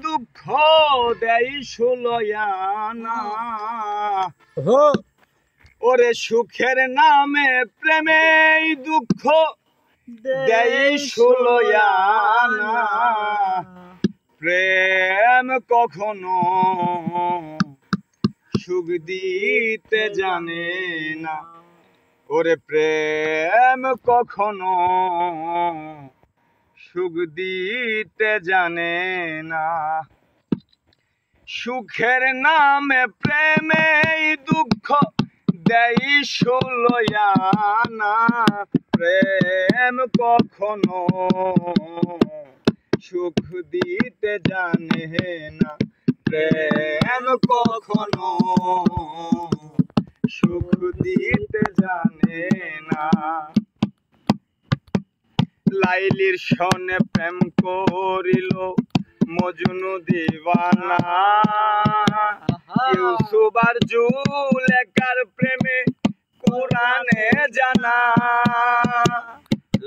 দুঃখ দেই সুলয়ানা ওরে সুখের নামে প্রেমে দুঃখ দেই সুলয়ানা প্রেম কখনো সুখ দিতে জানে না ওরে প্রেম কখনো সুখ দিতে জানে না সুখের নামে প্রেমে দুঃখ দেই সুলয়ানা প্রেম কখনো সুখ দিতে জানে না প্রেম কখনো সুখ দিতে জানে না লাইলির সনে প্রেম করিল মজনু দিওয়ানা ইউসুফ আর জুলেখার প্রেমে কোরআনে জানা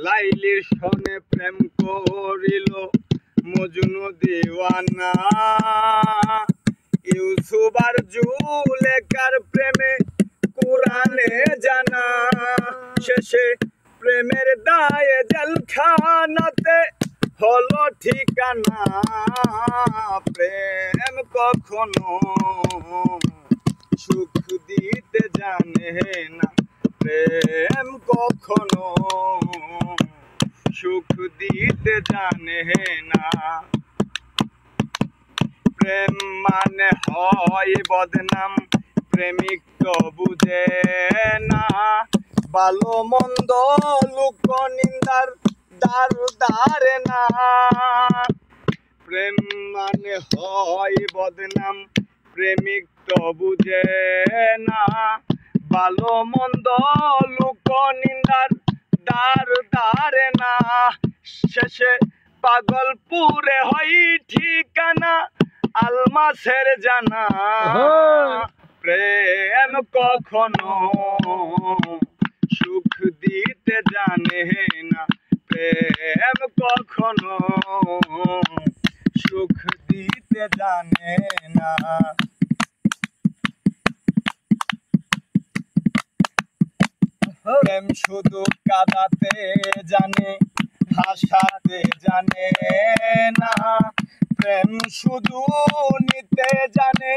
লাইলির সনে প্রেম করিল মজনু দিওয়ানা ইউসুফ আর জুলেখার প্রেমে কোরআনে জানা শেষে প্রেমের দায়ে জেলখানাতে হলো ঠিকানা প্রেম কখনো সুখ দিতে জানে না প্রেম কখনো সুখ দিতে জানে না প্রেম মানে হয় বদনাম প্রেমিক তো বুঝে না ভালো মন্দ লোক নিন্দার দার দারে না প্রেম মানে হয় বদনাম প্রেমিক তো বুঝে না ভালো মন্দ লোক নিন্দার দার দারে না শেষে পাগলপুরে হয় ঠিকানা আলমাসের জানা প্রেম কখনো সুখ দিতে জানে না প্রেম কখনো সুখ দিতে জানে না প্রেম শুধু কাঁদাতে জানে হাসাতে জানে না প্রেম শুধু নিতে জানে